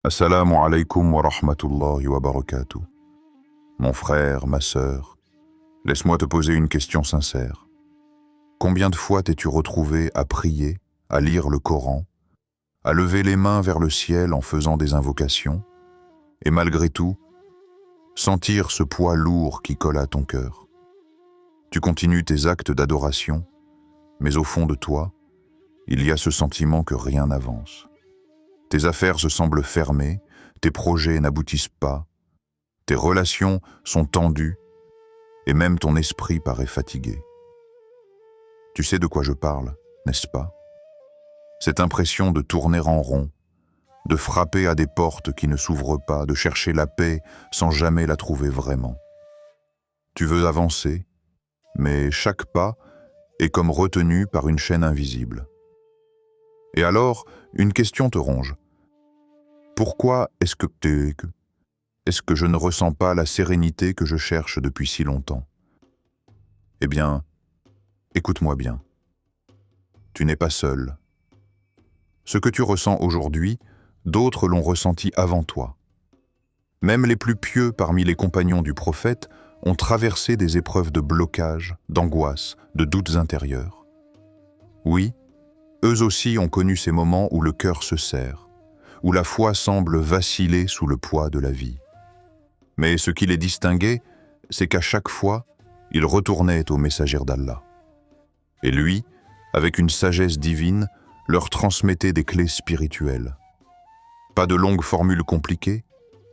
Assalamu alaikum wa rahmatullahi wa barakatuh. Mon frère, ma sœur, laisse-moi te poser une question sincère. Combien de fois t'es-tu retrouvé à prier, à lire le Coran, à lever les mains vers le ciel en faisant des invocations, et malgré tout, sentir ce poids lourd qui colle à ton cœur? Tu continues tes actes d'adoration, mais au fond de toi, il y a ce sentiment que rien n'avance. Tes affaires se semblent fermées, tes projets n'aboutissent pas, tes relations sont tendues, et même ton esprit paraît fatigué. Tu sais de quoi je parle, n'est-ce pas? Cette impression de tourner en rond, de frapper à des portes qui ne s'ouvrent pas, de chercher la paix sans jamais la trouver vraiment. Tu veux avancer, mais chaque pas est comme retenu par une chaîne invisible. Et alors, une question te ronge. Pourquoi est-ce que je ne ressens pas la sérénité que je cherche depuis si longtemps? Eh bien, écoute-moi bien. Tu n'es pas seul. Ce que tu ressens aujourd'hui, d'autres l'ont ressenti avant toi. Même les plus pieux parmi les compagnons du prophète ont traversé des épreuves de blocage, d'angoisse, de doutes intérieurs. Oui, eux aussi ont connu ces moments où le cœur se serre, où la foi semble vaciller sous le poids de la vie. Mais ce qui les distinguait, c'est qu'à chaque fois, ils retournaient au messager d'Allah. Et lui, avec une sagesse divine, leur transmettait des clés spirituelles. Pas de longues formules compliquées,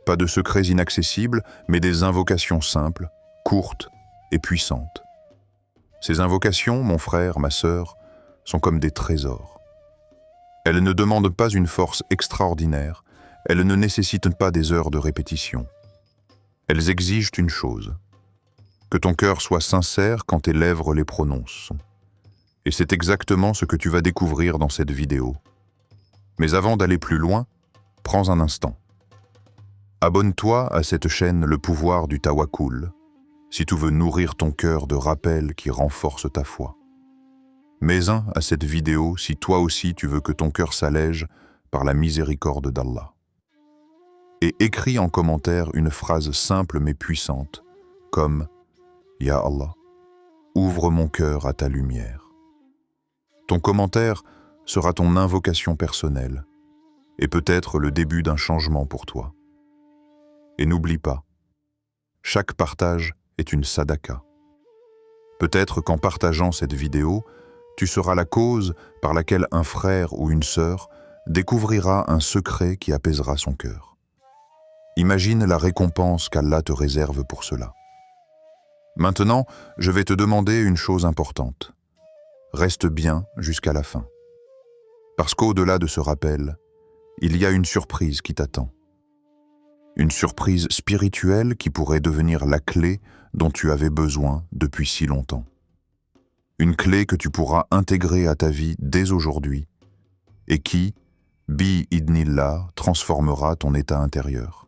pas de secrets inaccessibles, mais des invocations simples, courtes et puissantes. Ces invocations, mon frère, ma sœur, sont comme des trésors. Elles ne demandent pas une force extraordinaire, elles ne nécessitent pas des heures de répétition. Elles exigent une chose, que ton cœur soit sincère quand tes lèvres les prononcent. Et c'est exactement ce que tu vas découvrir dans cette vidéo. Mais avant d'aller plus loin, prends un instant. Abonne-toi à cette chaîne Le Pouvoir du Tawakkul, si tu veux nourrir ton cœur de rappels qui renforcent ta foi. Mets un à cette vidéo si toi aussi tu veux que ton cœur s'allège par la miséricorde d'Allah. Et écris en commentaire une phrase simple mais puissante, comme « Ya Allah, ouvre mon cœur à ta lumière ». Ton commentaire sera ton invocation personnelle et peut-être le début d'un changement pour toi. Et n'oublie pas, chaque partage est une sadaka. Peut-être qu'en partageant cette vidéo, tu seras la cause par laquelle un frère ou une sœur découvrira un secret qui apaisera son cœur. Imagine la récompense qu'Allah te réserve pour cela. Maintenant, je vais te demander une chose importante. Reste bien jusqu'à la fin. Parce qu'au-delà de ce rappel, il y a une surprise qui t'attend. Une surprise spirituelle qui pourrait devenir la clé dont tu avais besoin depuis si longtemps. Une clé que tu pourras intégrer à ta vie dès aujourd'hui et qui, bi-idnillah, transformera ton état intérieur.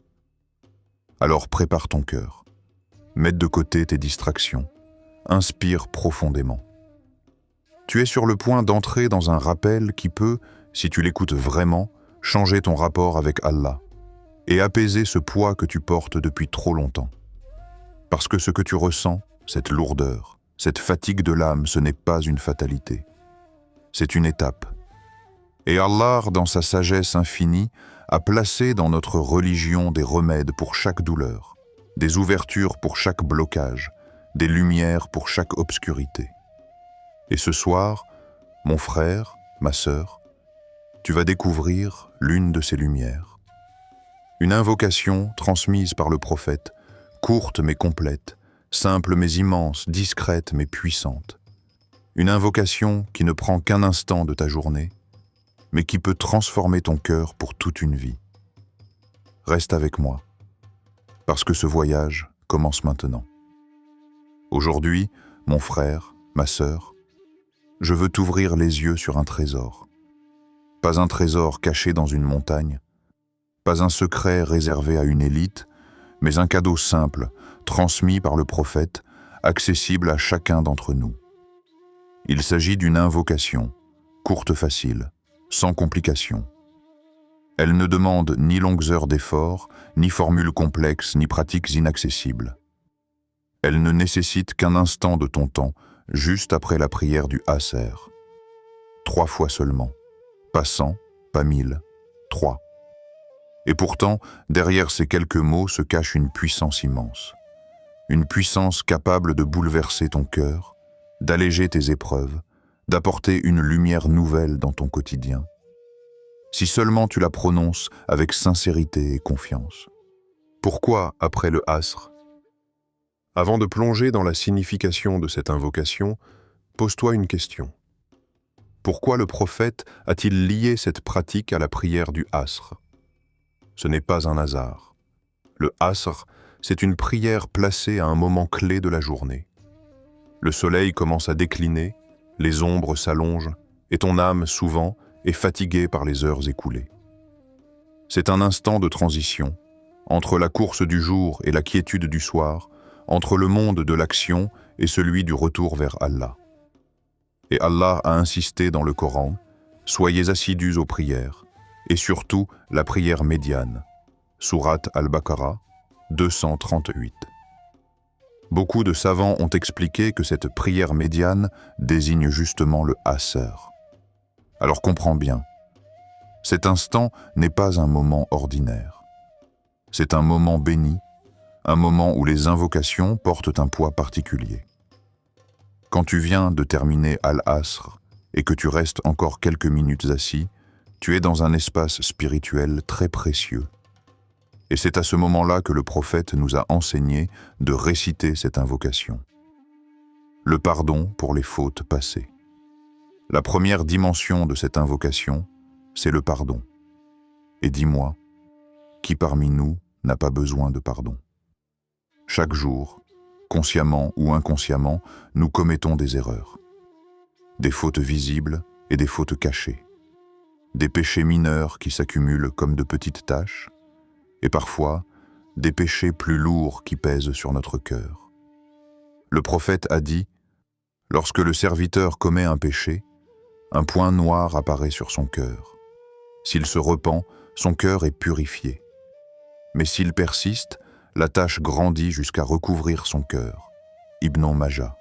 Alors prépare ton cœur, mets de côté tes distractions, inspire profondément. Tu es sur le point d'entrer dans un rappel qui peut, si tu l'écoutes vraiment, changer ton rapport avec Allah et apaiser ce poids que tu portes depuis trop longtemps. Parce que ce que tu ressens, cette lourdeur, cette fatigue de l'âme, ce n'est pas une fatalité. C'est une étape. Et Allah, dans sa sagesse infinie, a placé dans notre religion des remèdes pour chaque douleur, des ouvertures pour chaque blocage, des lumières pour chaque obscurité. Et ce soir, mon frère, ma sœur, tu vas découvrir l'une de ces lumières. Une invocation transmise par le prophète, courte mais complète, simple mais immense, discrète mais puissante. Une invocation qui ne prend qu'un instant de ta journée, mais qui peut transformer ton cœur pour toute une vie. Reste avec moi, parce que ce voyage commence maintenant. Aujourd'hui, mon frère, ma sœur, je veux t'ouvrir les yeux sur un trésor. Pas un trésor caché dans une montagne, pas un secret réservé à une élite, mais un cadeau simple, transmis par le prophète, accessible à chacun d'entre nous. Il s'agit d'une invocation, courte facile, sans complication. Elle ne demande ni longues heures d'effort, ni formules complexes, ni pratiques inaccessibles. Elle ne nécessite qu'un instant de ton temps, juste après la prière du Asr. 3 fois seulement. Pas 100, pas 1000, 3. Et pourtant, derrière ces quelques mots se cache une puissance immense. Une puissance capable de bouleverser ton cœur, d'alléger tes épreuves, d'apporter une lumière nouvelle dans ton quotidien. Si seulement tu la prononces avec sincérité et confiance. Pourquoi après le Asr? Avant de plonger dans la signification de cette invocation, pose-toi une question. Pourquoi le prophète a-t-il lié cette pratique à la prière du Asr? Ce n'est pas un hasard. Le Asr, c'est une prière placée à un moment clé de la journée. Le soleil commence à décliner, les ombres s'allongent, et ton âme, souvent, est fatiguée par les heures écoulées. C'est un instant de transition, entre la course du jour et la quiétude du soir, entre le monde de l'action et celui du retour vers Allah. Et Allah a insisté dans le Coran, « Soyez assidus aux prières », et surtout la prière médiane, Sourate Al-Baqarah, 238. Beaucoup de savants ont expliqué que cette prière médiane désigne justement le Asr. Alors comprends bien, cet instant n'est pas un moment ordinaire. C'est un moment béni, un moment où les invocations portent un poids particulier. Quand tu viens de terminer Al-Asr et que tu restes encore quelques minutes assis, tu es dans un espace spirituel très précieux. Et c'est à ce moment-là que le prophète nous a enseigné de réciter cette invocation. Le pardon pour les fautes passées. La première dimension de cette invocation, c'est le pardon. Et dis-moi, qui parmi nous n'a pas besoin de pardon? Chaque jour, consciemment ou inconsciemment, nous commettons des erreurs. Des fautes visibles et des fautes cachées. Des péchés mineurs qui s'accumulent comme de petites taches, et parfois, des péchés plus lourds qui pèsent sur notre cœur. Le prophète a dit, « Lorsque le serviteur commet un péché, un point noir apparaît sur son cœur. S'il se repent, son cœur est purifié. Mais s'il persiste, la tache grandit jusqu'à recouvrir son cœur. » Ibn Majah.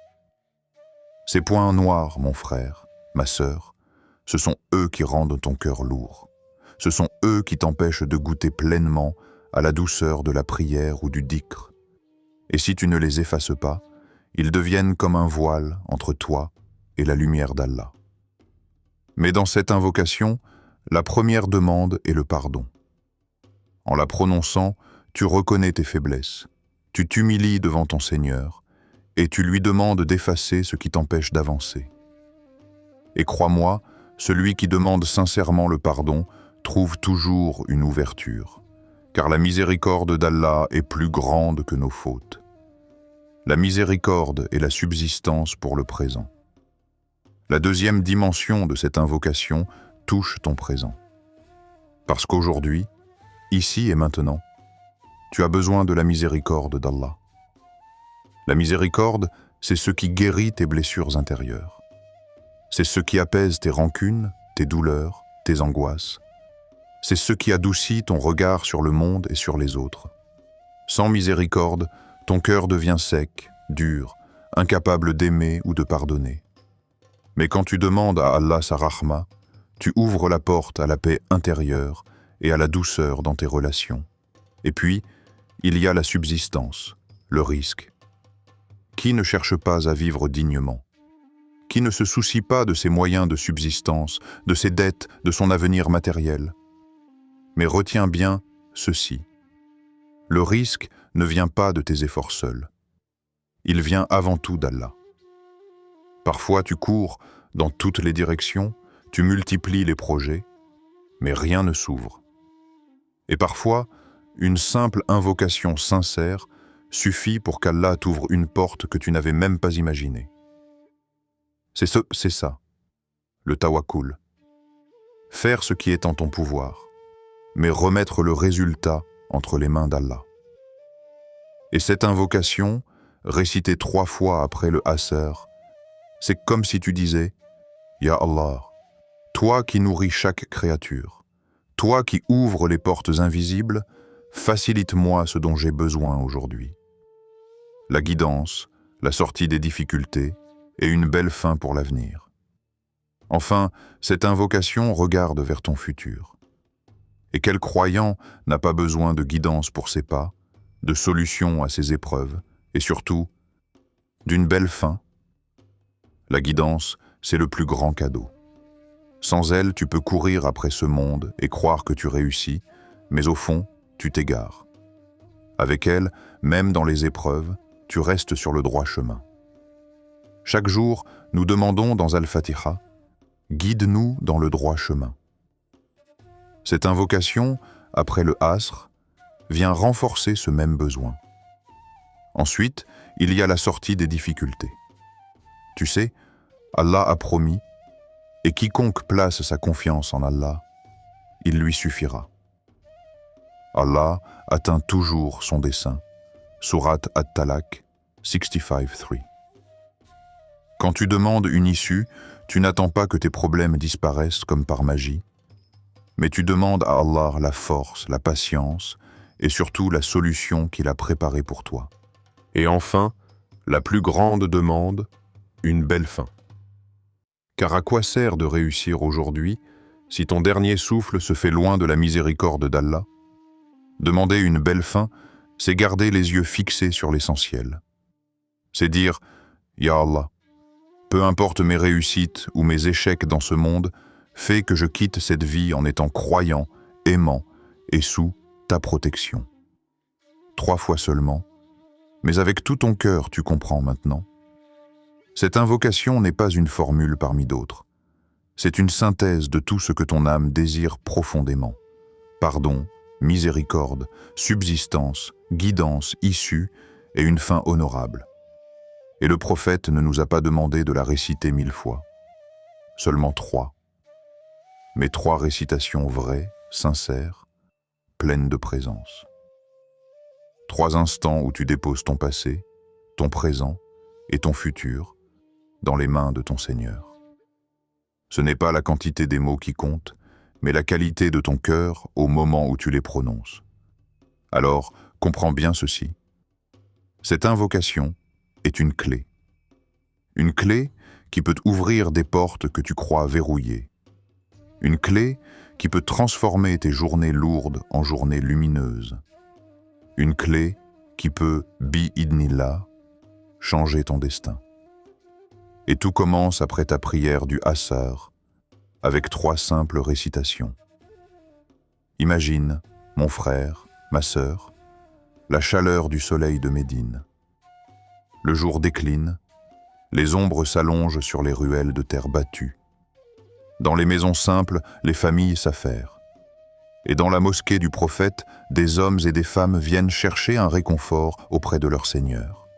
Ces points noirs, mon frère, ma sœur, ce sont eux qui rendent ton cœur lourd. Ce sont eux qui t'empêchent de goûter pleinement à la douceur de la prière ou du dhikr. Et si tu ne les effaces pas, ils deviennent comme un voile entre toi et la lumière d'Allah. Mais dans cette invocation, la première demande est le pardon. En la prononçant, tu reconnais tes faiblesses, tu t'humilies devant ton Seigneur et tu lui demandes d'effacer ce qui t'empêche d'avancer. Et crois-moi, celui qui demande sincèrement le pardon trouve toujours une ouverture, car la miséricorde d'Allah est plus grande que nos fautes. La miséricorde est la subsistance pour le présent. La deuxième dimension de cette invocation touche ton présent. Parce qu'aujourd'hui, ici et maintenant, tu as besoin de la miséricorde d'Allah. La miséricorde, c'est ce qui guérit tes blessures intérieures. C'est ce qui apaise tes rancunes, tes douleurs, tes angoisses. C'est ce qui adoucit ton regard sur le monde et sur les autres. Sans miséricorde, ton cœur devient sec, dur, incapable d'aimer ou de pardonner. Mais quand tu demandes à Allah sa rahma, tu ouvres la porte à la paix intérieure et à la douceur dans tes relations. Et puis, il y a la subsistance, le risque. Qui ne cherche pas à vivre dignement? Qui ne se soucie pas de ses moyens de subsistance, de ses dettes, de son avenir matériel? Mais retiens bien ceci. Le risque ne vient pas de tes efforts seuls. Il vient avant tout d'Allah. Parfois tu cours dans toutes les directions, tu multiplies les projets, mais rien ne s'ouvre. Et parfois, une simple invocation sincère suffit pour qu'Allah t'ouvre une porte que tu n'avais même pas imaginée. C'est ça, le tawakkul. Faire ce qui est en ton pouvoir, mais remettre le résultat entre les mains d'Allah. Et cette invocation, récitée 3 fois après le Asr, c'est comme si tu disais « Ya Allah, toi qui nourris chaque créature, Toi qui ouvres les portes invisibles, facilite-moi ce dont j'ai besoin aujourd'hui. La guidance, la sortie des difficultés et une belle fin pour l'avenir. Enfin, cette invocation regarde vers ton futur. Et quel croyant n'a pas besoin de guidance pour ses pas, de solutions à ses épreuves, et surtout, d'une belle fin? La guidance, c'est le plus grand cadeau. Sans elle, tu peux courir après ce monde et croire que tu réussis, mais au fond, tu t'égares. Avec elle, même dans les épreuves, tu restes sur le droit chemin. Chaque jour, nous demandons dans Al-Fatiha, « Guide-nous dans le droit chemin ». Cette invocation, après le Asr, vient renforcer ce même besoin. Ensuite, il y a la sortie des difficultés. Tu sais, Allah a promis, et quiconque place sa confiance en Allah, il lui suffira. Allah atteint toujours son dessein. Sourate At-Talaq 65:3. Quand tu demandes une issue, tu n'attends pas que tes problèmes disparaissent comme par magie, mais tu demandes à Allah la force, la patience et surtout la solution qu'il a préparée pour toi. Et enfin, la plus grande demande, une belle fin. Car à quoi sert de réussir aujourd'hui si ton dernier souffle se fait loin de la miséricorde d'Allah? Demander une belle fin, c'est garder les yeux fixés sur l'essentiel. C'est dire « Ya Allah, peu importe mes réussites ou mes échecs dans ce monde, fais que je quitte cette vie en étant croyant, aimant et sous ta protection. » 3 fois seulement, mais avec tout ton cœur, tu comprends maintenant. Cette invocation n'est pas une formule parmi d'autres. C'est une synthèse de tout ce que ton âme désire profondément. Pardon, miséricorde, subsistance, guidance, issue et une fin honorable. Et le prophète ne nous a pas demandé de la réciter 1000 fois. Seulement 3. Mais 3 récitations vraies, sincères, pleines de présence. 3 instants où tu déposes ton passé, ton présent et ton futur dans les mains de ton Seigneur. Ce n'est pas la quantité des mots qui compte, mais la qualité de ton cœur au moment où tu les prononces. Alors, comprends bien ceci. Cette invocation est une clé. Une clé qui peut ouvrir des portes que tu crois verrouillées. Une clé qui peut transformer tes journées lourdes en journées lumineuses. Une clé qui peut, bi-idnillah, changer ton destin. Et tout commence après ta prière du Asr, avec 3 simples récitations. Imagine, mon frère, ma sœur, la chaleur du soleil de Médine. Le jour décline, les ombres s'allongent sur les ruelles de terre battue. Dans les maisons simples, les familles s'affairent. Et dans la mosquée du prophète, des hommes et des femmes viennent chercher un réconfort auprès de leur Seigneur.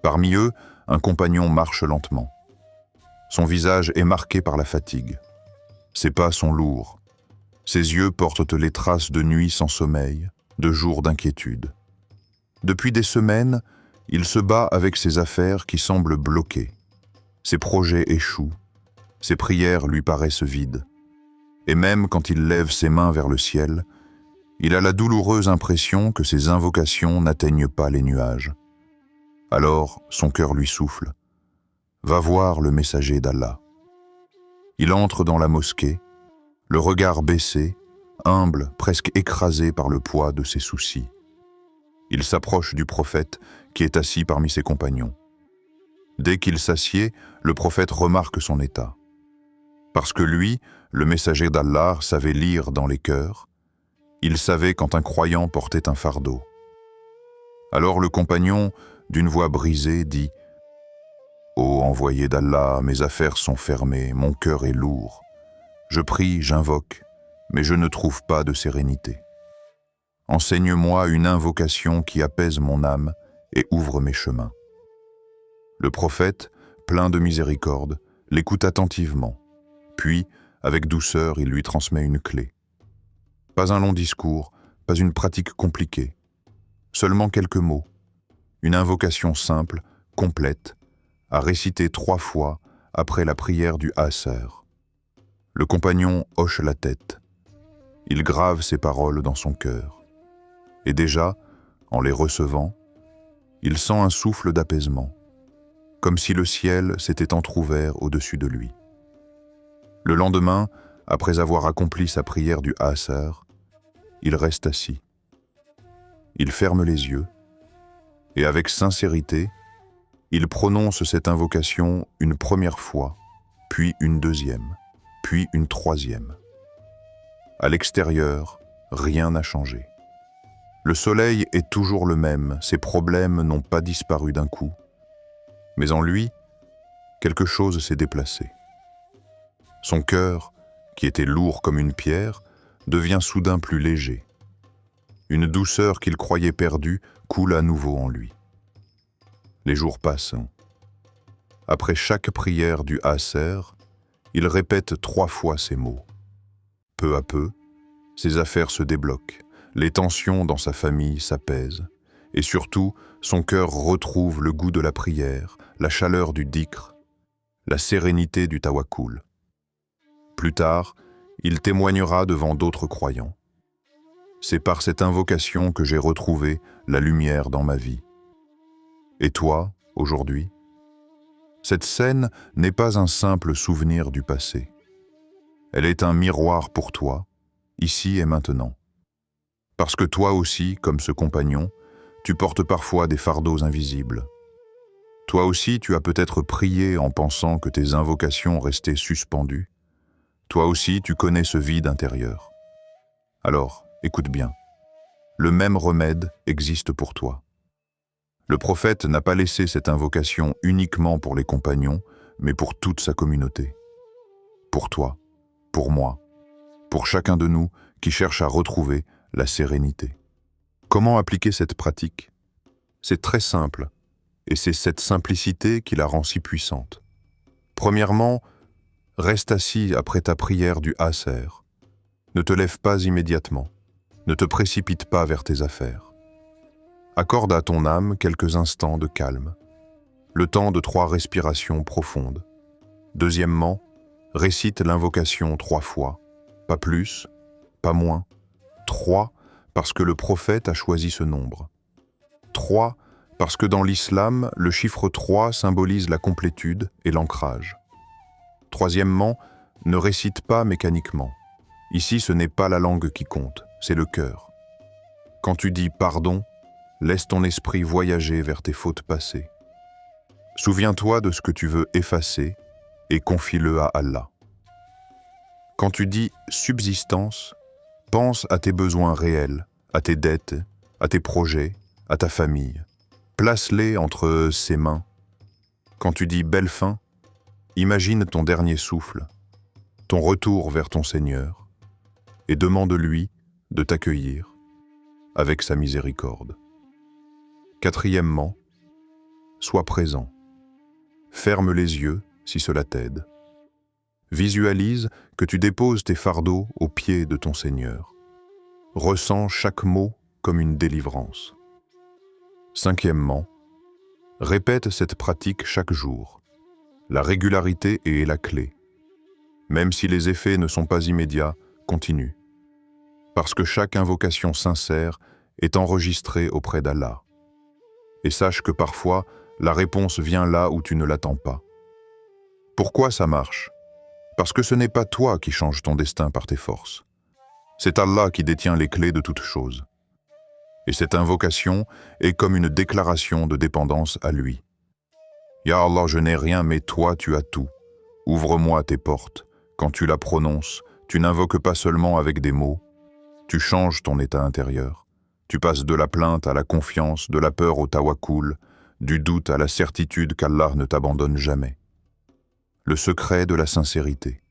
Parmi eux, un compagnon marche lentement. Son visage est marqué par la fatigue. Ses pas sont lourds. Ses yeux portent les traces de nuits sans sommeil, de jours d'inquiétude. Depuis des semaines, il se bat avec ses affaires qui semblent bloquées. Ses projets échouent. Ses prières lui paraissent vides. Et même quand il lève ses mains vers le ciel, il a la douloureuse impression que ses invocations n'atteignent pas les nuages. Alors, son cœur lui souffle. Va voir le messager d'Allah. Il entre dans la mosquée, le regard baissé, humble, presque écrasé par le poids de ses soucis. Il s'approche du prophète qui est assis parmi ses compagnons. Dès qu'il s'assied, le prophète remarque son état. Parce que lui, le messager d'Allah, savait lire dans les cœurs, il savait quand un croyant portait un fardeau. Alors le compagnon, d'une voix brisée, dit « Ô envoyé d'Allah, mes affaires sont fermées, mon cœur est lourd. Je prie, j'invoque, mais je ne trouve pas de sérénité. Enseigne-moi une invocation qui apaise mon âme et ouvre mes chemins. » Le prophète, plein de miséricorde, l'écoute attentivement, puis, avec douceur, il lui transmet une clé. Pas un long discours, pas une pratique compliquée, seulement quelques mots, une invocation simple, complète, à réciter 3 fois après la prière du Asr. Le compagnon hoche la tête. il grave ces paroles dans son cœur. Et déjà, en les recevant, il sent un souffle d'apaisement, comme si le ciel s'était entrouvert au-dessus de lui. Le lendemain, après avoir accompli sa prière du Asr, il reste assis. Il ferme les yeux et avec sincérité, il prononce cette invocation une première fois, puis une deuxième, puis une troisième. À l'extérieur, rien n'a changé. Le soleil est toujours le même, ses problèmes n'ont pas disparu d'un coup. Mais en lui, quelque chose s'est déplacé. Son cœur, qui était lourd comme une pierre, devient soudain plus léger. Une douceur qu'il croyait perdue coule à nouveau en lui. Les jours passent. Après chaque prière du Asr, il répète 3 fois ces mots. Peu à peu, ses affaires se débloquent, les tensions dans sa famille s'apaisent, et surtout, son cœur retrouve le goût de la prière, la chaleur du dhikr, la sérénité du tawakkul. Plus tard, il témoignera devant d'autres croyants. C'est par cette invocation que j'ai retrouvé la lumière dans ma vie. Et toi, aujourd'hui? Cette scène n'est pas un simple souvenir du passé. Elle est un miroir pour toi, ici et maintenant. Parce que toi aussi, comme ce compagnon, tu portes parfois des fardeaux invisibles. Toi aussi, tu as peut-être prié en pensant que tes invocations restaient suspendues. Toi aussi, tu connais ce vide intérieur. Alors, écoute bien. Le même remède existe pour toi. Le prophète n'a pas laissé cette invocation uniquement pour les compagnons, mais pour toute sa communauté. Pour toi, pour moi, pour chacun de nous qui cherche à retrouver la sérénité. Comment appliquer cette pratique? C'est très simple, et c'est cette simplicité qui la rend si puissante. Premièrement, reste assis après ta prière du Asr. Ne te lève pas immédiatement. Ne te précipite pas vers tes affaires. Accorde à ton âme quelques instants de calme. Le temps de 3 respirations profondes. Deuxièmement, récite l'invocation 3 fois. Pas plus, pas moins. 3 parce que le prophète a choisi ce nombre. 3 parce que dans l'islam, le chiffre 3 symbolise la complétude et l'ancrage. Troisièmement, ne récite pas mécaniquement. Ici, ce n'est pas la langue qui compte, c'est le cœur. Quand tu dis pardon, laisse ton esprit voyager vers tes fautes passées. Souviens-toi de ce que tu veux effacer et confie-le à Allah. Quand tu dis subsistance, pense à tes besoins réels, à tes dettes, à tes projets, à ta famille. Place-les entre ses mains. Quand tu dis belle fin, imagine ton dernier souffle, ton retour vers ton Seigneur, et demande-lui de t'accueillir avec sa miséricorde. Quatrièmement, sois présent. Ferme les yeux si cela t'aide. Visualise que tu déposes tes fardeaux aux pieds de ton Seigneur. Ressens chaque mot comme une délivrance. Cinquièmement, répète cette pratique chaque jour. La régularité est la clé. Même si les effets ne sont pas immédiats, continue. Parce que chaque invocation sincère est enregistrée auprès d'Allah. Et sache que parfois, la réponse vient là où tu ne l'attends pas. Pourquoi ça marche? Parce que ce n'est pas toi qui changes ton destin par tes forces. C'est Allah qui détient les clés de toutes choses. Et cette invocation est comme une déclaration de dépendance à lui. Ya Allah, je n'ai rien, mais toi tu as tout. Ouvre-moi tes portes. Quand tu la prononces, tu n'invoques pas seulement avec des mots. Tu changes ton état intérieur. Tu passes de la plainte à la confiance, de la peur au tawakkul, du doute à la certitude qu'Allah ne t'abandonne jamais. Le secret de la sincérité.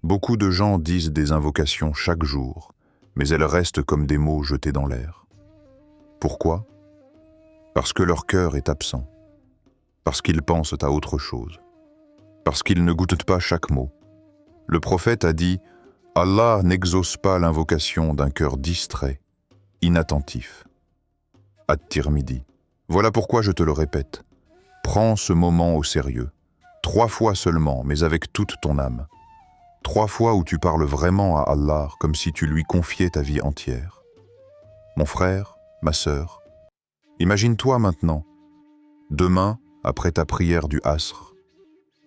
Beaucoup de gens disent des invocations chaque jour, mais elles restent comme des mots jetés dans l'air. Pourquoi? Parce que leur cœur est absent. Parce qu'ils pensent à autre chose. Parce qu'ils ne goûtent pas chaque mot. Le prophète a dit « Allah n'exauce pas l'invocation d'un cœur distrait, inattentif. » At-Tirmidhi. Voilà pourquoi je te le répète. Prends ce moment au sérieux. 3 fois seulement, mais avec toute ton âme. 3 fois où tu parles vraiment à Allah comme si tu lui confiais ta vie entière. Mon frère, ma sœur, imagine-toi maintenant, demain, après ta prière du Asr,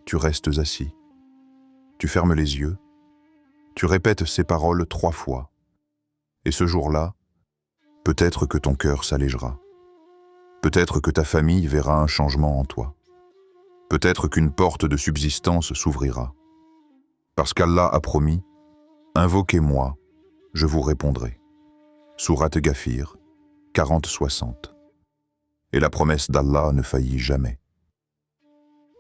tu restes assis, tu fermes les yeux, tu répètes ces paroles 3 fois, et ce jour-là, peut-être que ton cœur s'allégera, peut-être que ta famille verra un changement en toi, peut-être qu'une porte de subsistance s'ouvrira, parce qu'Allah a promis, invoquez-moi, je vous répondrai. Sourate Ghafir, 40-60. Et la promesse d'Allah ne faillit jamais.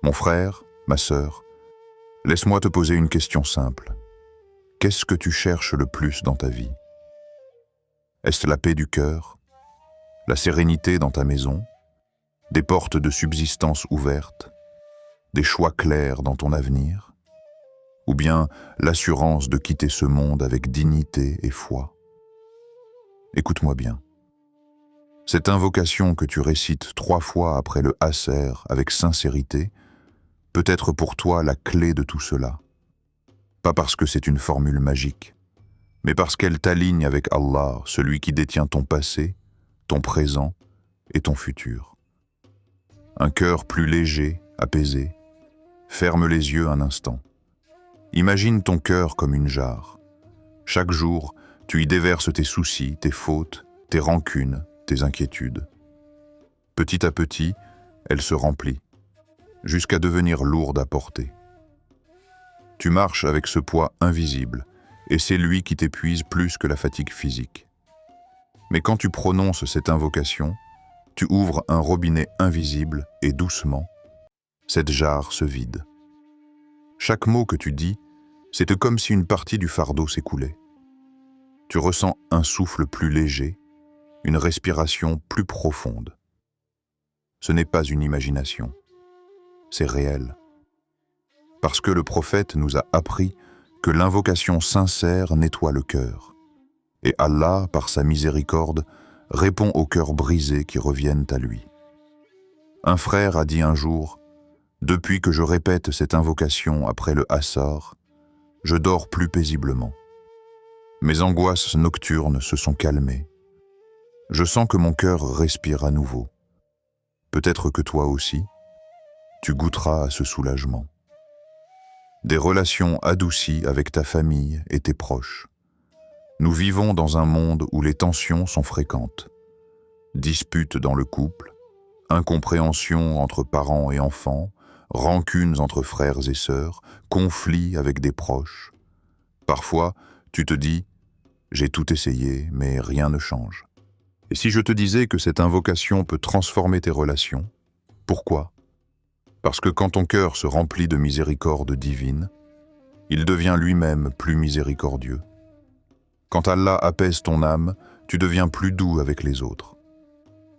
Mon frère, ma sœur, laisse-moi te poser une question simple. Qu'est-ce que tu cherches le plus dans ta vie? Est-ce la paix du cœur, la sérénité dans ta maison, des portes de subsistance ouvertes, des choix clairs dans ton avenir, ou bien l'assurance de quitter ce monde avec dignité et foi? Écoute-moi bien. Cette invocation que tu récites 3 fois après le Asr avec sincérité peut être pour toi la clé de tout cela. Pas parce que c'est une formule magique, mais parce qu'elle t'aligne avec Allah, celui qui détient ton passé, ton présent et ton futur. Un cœur plus léger, apaisé, ferme les yeux un instant. Imagine ton cœur comme une jarre. Chaque jour, tu y déverses tes soucis, tes fautes, tes rancunes, tes inquiétudes. Petit à petit, elle se remplit, jusqu'à devenir lourde à porter. Tu marches avec ce poids invisible, et c'est lui qui t'épuise plus que la fatigue physique. Mais quand tu prononces cette invocation, tu ouvres un robinet invisible et doucement, cette jarre se vide. Chaque mot que tu dis, c'est comme si une partie du fardeau s'écoulait. Tu ressens un souffle plus léger, une respiration plus profonde. Ce n'est pas une imagination, c'est réel. Parce que le prophète nous a appris que l'invocation sincère nettoie le cœur. Et Allah, par sa miséricorde, répond aux cœurs brisés qui reviennent à lui. Un frère a dit un jour, « Depuis que je répète cette invocation après le Asr, je dors plus paisiblement. Mes angoisses nocturnes se sont calmées. Je sens que mon cœur respire à nouveau. Peut-être que toi aussi, tu goûteras à ce soulagement. » Des relations adoucies avec ta famille et tes proches. Nous vivons dans un monde où les tensions sont fréquentes. Disputes dans le couple, incompréhensions entre parents et enfants, rancunes entre frères et sœurs, conflits avec des proches. Parfois, tu te dis « j'ai tout essayé, mais rien ne change ». Et si je te disais que cette invocation peut transformer tes relations, pourquoi ? Parce que quand ton cœur se remplit de miséricorde divine, il devient lui-même plus miséricordieux. Quand Allah apaise ton âme, tu deviens plus doux avec les autres.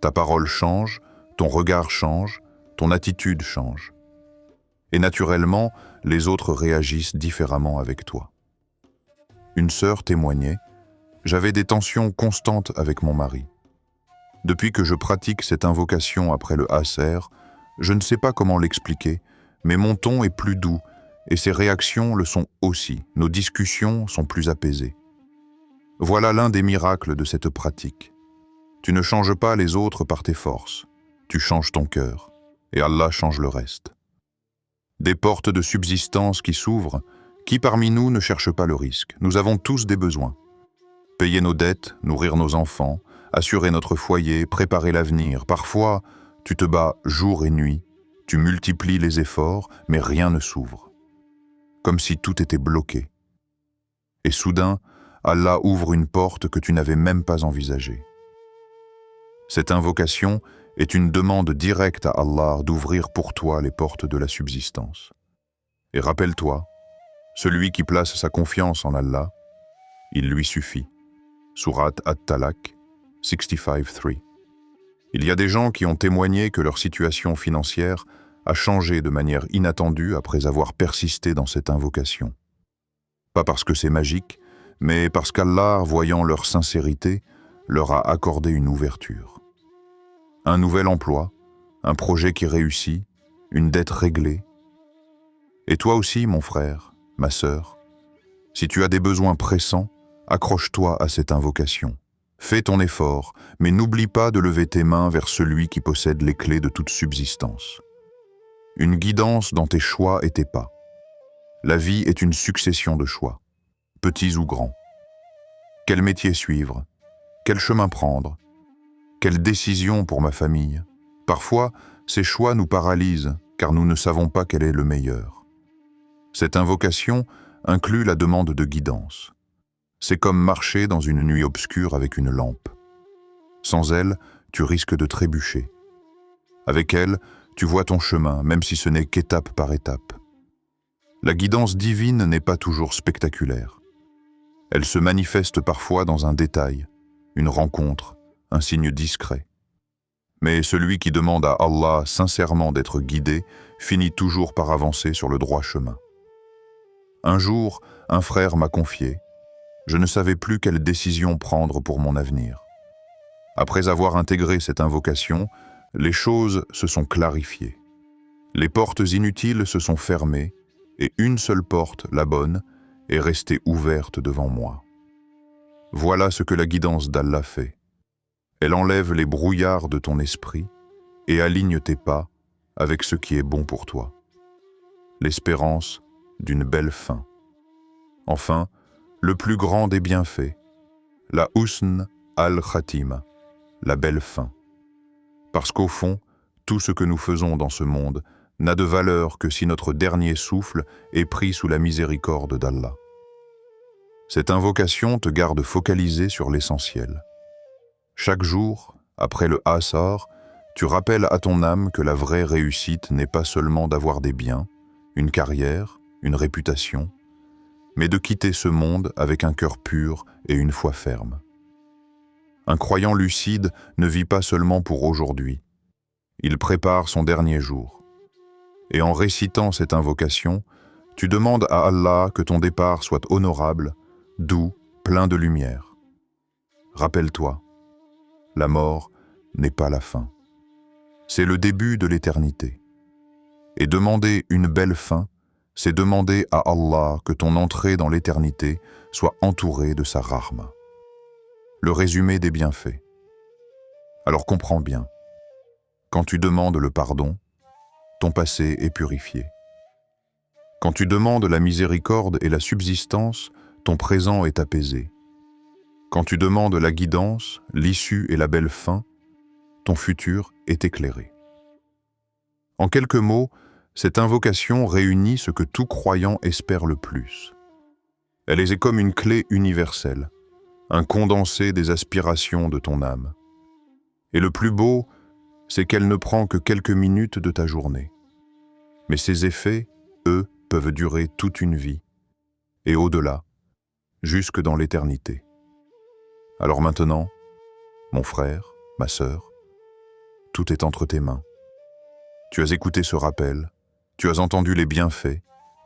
Ta parole change, ton regard change, ton attitude change. Et naturellement, les autres réagissent différemment avec toi. Une sœur témoignait, « J'avais des tensions constantes avec mon mari. Depuis que je pratique cette invocation après le Asr, je ne sais pas comment l'expliquer, mais mon ton est plus doux et ses réactions le sont aussi. Nos discussions sont plus apaisées. Voilà l'un des miracles de cette pratique. Tu ne changes pas les autres par tes forces, tu changes ton cœur, et Allah change le reste. Des portes de subsistance qui s'ouvrent, qui parmi nous ne cherche pas le risque? Nous avons tous des besoins. Payer nos dettes, nourrir nos enfants, assurer notre foyer, préparer l'avenir. Parfois, tu te bats jour et nuit, tu multiplies les efforts, mais rien ne s'ouvre. Comme si tout était bloqué. Et soudain, Allah ouvre une porte que tu n'avais même pas envisagée. Cette invocation est une demande directe à Allah d'ouvrir pour toi les portes de la subsistance. Et rappelle-toi, celui qui place sa confiance en Allah, il lui suffit. Sourate At-Talaq, 65-3. Il y a des gens qui ont témoigné que leur situation financière a changé de manière inattendue après avoir persisté dans cette invocation. Pas parce que c'est magique, mais parce qu'Allah, voyant leur sincérité, leur a accordé une ouverture. Un nouvel emploi, un projet qui réussit, une dette réglée. Et toi aussi, mon frère, ma sœur, Si tu as des besoins pressants, accroche-toi à cette invocation. Fais ton effort, mais n'oublie pas de lever tes mains vers celui qui possède les clés de toute subsistance. Une guidance dans tes choix et tes pas. La vie est une succession de choix, petits ou grands. Quel métier suivre? Quel chemin prendre? Quelle décision pour ma famille? Parfois, ces choix nous paralysent, car nous ne savons pas quel est le meilleur. Cette invocation inclut la demande de guidance. C'est comme marcher dans une nuit obscure avec une lampe. Sans elle, tu risques de trébucher. Avec elle, tu vois ton chemin, même si ce n'est qu'étape par étape. La guidance divine n'est pas toujours spectaculaire. Elle se manifeste parfois dans un détail, une rencontre, un signe discret. Mais celui qui demande à Allah sincèrement d'être guidé finit toujours par avancer sur le droit chemin. Un jour, un frère m'a confié: je ne savais plus quelle décision prendre pour mon avenir. Après avoir intégré cette invocation, les choses se sont clarifiées. Les portes inutiles se sont fermées et une seule porte, la bonne, est restée ouverte devant moi. Voilà ce que la guidance d'Allah fait. Elle enlève les brouillards de ton esprit et aligne tes pas avec ce qui est bon pour toi. L'espérance d'une belle fin. Enfin, le plus grand des bienfaits, la husn al-khatima, la belle fin. Parce qu'au fond, tout ce que nous faisons dans ce monde n'a de valeur que si notre dernier souffle est pris sous la miséricorde d'Allah. Cette invocation te garde focalisé sur l'essentiel. Chaque jour, après le Asr, tu rappelles à ton âme que la vraie réussite n'est pas seulement d'avoir des biens, une carrière, une réputation, mais de quitter ce monde avec un cœur pur et une foi ferme. Un croyant lucide ne vit pas seulement pour aujourd'hui. Il prépare son dernier jour. Et en récitant cette invocation, tu demandes à Allah que ton départ soit honorable, doux, plein de lumière. Rappelle-toi, la mort n'est pas la fin. C'est le début de l'éternité. Et demander une belle fin, c'est demander à Allah que ton entrée dans l'éternité soit entourée de sa rahma. Le résumé des bienfaits. Alors comprends bien. Quand tu demandes le pardon, ton passé est purifié. Quand tu demandes la miséricorde et la subsistance, ton présent est apaisé. Quand tu demandes la guidance, l'issue et la belle fin, ton futur est éclairé. En quelques mots, cette invocation réunit ce que tout croyant espère le plus. Elle est comme une clé universelle, un condensé des aspirations de ton âme. Et le plus beau, c'est qu'elle ne prend que quelques minutes de ta journée. Mais ses effets, eux, peuvent durer toute une vie, et au-delà, jusque dans l'éternité. Alors maintenant, mon frère, ma sœur, tout est entre tes mains. Tu as écouté ce rappel, tu as entendu les bienfaits,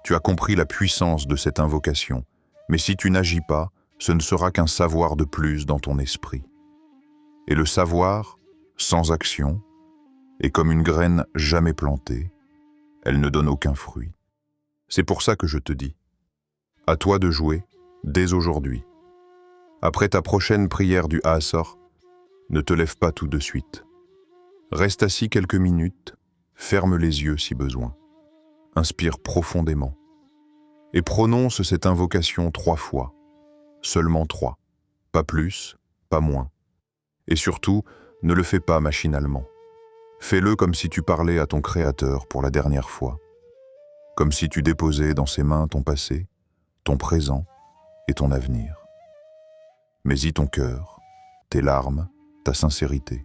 tu as compris la puissance de cette invocation, mais si tu n'agis pas, ce ne sera qu'un savoir de plus dans ton esprit. Et le savoir, sans action, est comme une graine jamais plantée, elle ne donne aucun fruit. C'est pour ça que je te dis, à toi de jouer dès aujourd'hui. Après ta prochaine prière du Asr, ne te lève pas tout de suite. Reste assis quelques minutes, ferme les yeux si besoin. Inspire profondément et prononce cette invocation 3 fois, seulement 3, pas plus, pas moins. Et surtout, ne le fais pas machinalement. Fais-le comme si tu parlais à ton Créateur pour la dernière fois, comme si tu déposais dans ses mains ton passé, ton présent et ton avenir. Mets-y ton cœur, tes larmes, ta sincérité.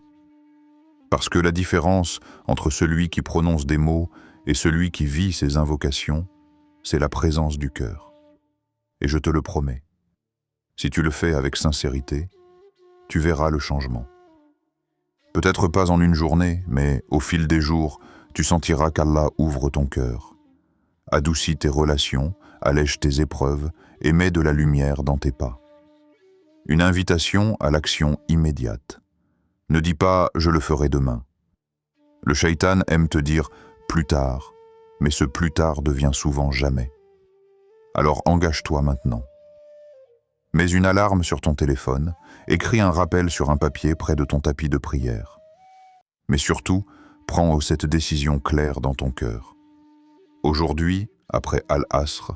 Parce que la différence entre celui qui prononce des mots et celui qui vit ses invocations, c'est la présence du cœur. Et je te le promets, si tu le fais avec sincérité, tu verras le changement. Peut-être pas en une journée, mais au fil des jours, tu sentiras qu'Allah ouvre ton cœur, adoucit tes relations, allège tes épreuves et met de la lumière dans tes pas. Une invitation à l'action immédiate. Ne dis pas « je le ferai demain ». Le shaitan aime te dire « plus tard », mais ce « plus tard » devient souvent « jamais ». Alors engage-toi maintenant. Mets une alarme sur ton téléphone, écris un rappel sur un papier près de ton tapis de prière. Mais surtout, prends cette décision claire dans ton cœur. Aujourd'hui, après Al-Asr,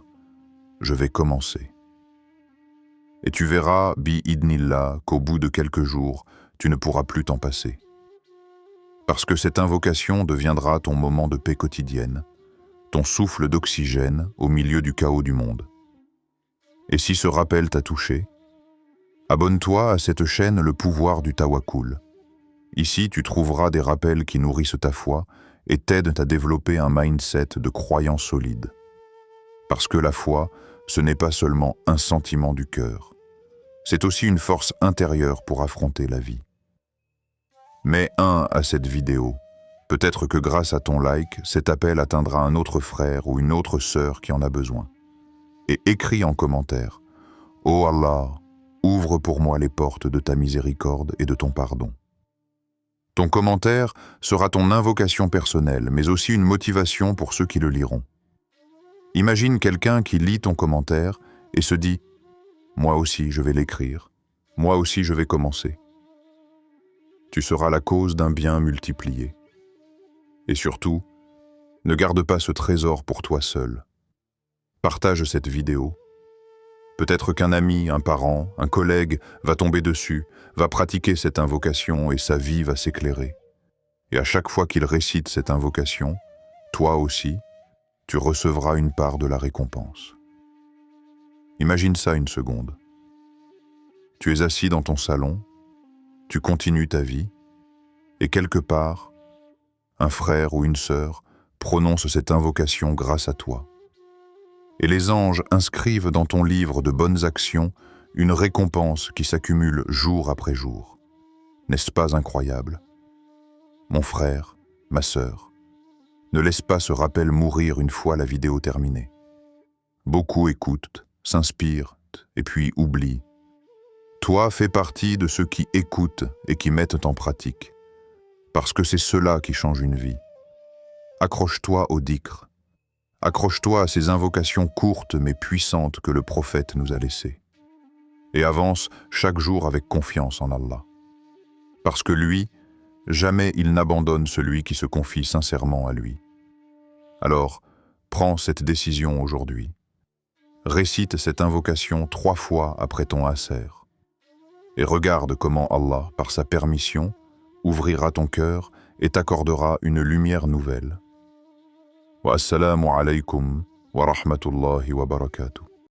je vais commencer. Et tu verras, bi-idnillah, qu'au bout de quelques jours, tu ne pourras plus t'en passer. Parce que cette invocation deviendra ton moment de paix quotidienne, ton souffle d'oxygène au milieu du chaos du monde. Et si ce rappel t'a touché, abonne-toi à cette chaîne Le Pouvoir du Tawakkul. Ici, tu trouveras des rappels qui nourrissent ta foi et t'aident à développer un mindset de croyance solide. Parce que la foi, ce n'est pas seulement un sentiment du cœur. C'est aussi une force intérieure pour affronter la vie. Mets 1 à cette vidéo. Peut-être que grâce à ton like, cet appel atteindra un autre frère ou une autre sœur qui en a besoin. Et écris en commentaire « Oh Allah, ouvre pour moi les portes de ta miséricorde et de ton pardon ». Ton commentaire sera ton invocation personnelle, mais aussi une motivation pour ceux qui le liront. Imagine quelqu'un qui lit ton commentaire et se dit « Moi aussi je vais l'écrire, moi aussi je vais commencer ». Tu seras la cause d'un bien multiplié. Et surtout, ne garde pas ce trésor pour toi seul. Partage cette vidéo. Peut-être qu'un ami, un parent, un collègue va tomber dessus, va pratiquer cette invocation et sa vie va s'éclairer. Et à chaque fois qu'il récite cette invocation, toi aussi, tu recevras une part de la récompense. Imagine ça une seconde. Tu es assis dans ton salon, tu continues ta vie, et quelque part, un frère ou une sœur prononce cette invocation grâce à toi. Et les anges inscrivent dans ton livre de bonnes actions une récompense qui s'accumule jour après jour. N'est-ce pas incroyable? Mon frère, ma sœur, ne laisse pas ce rappel mourir une fois la vidéo terminée. Beaucoup écoutent, s'inspirent et puis oublient. Toi, fais partie de ceux qui écoutent et qui mettent en pratique, parce que c'est cela qui change une vie. Accroche-toi au dhikr. Accroche-toi à ces invocations courtes mais puissantes que le prophète nous a laissées. Et avance chaque jour avec confiance en Allah. Parce que lui, jamais il n'abandonne celui qui se confie sincèrement à lui. Alors, prends cette décision aujourd'hui. Récite cette invocation 3 fois après ton asr. Et regarde comment Allah, par sa permission, ouvrira ton cœur et t'accordera une lumière nouvelle. Wa assalamu alaykum wa rahmatullahi wa barakatuh.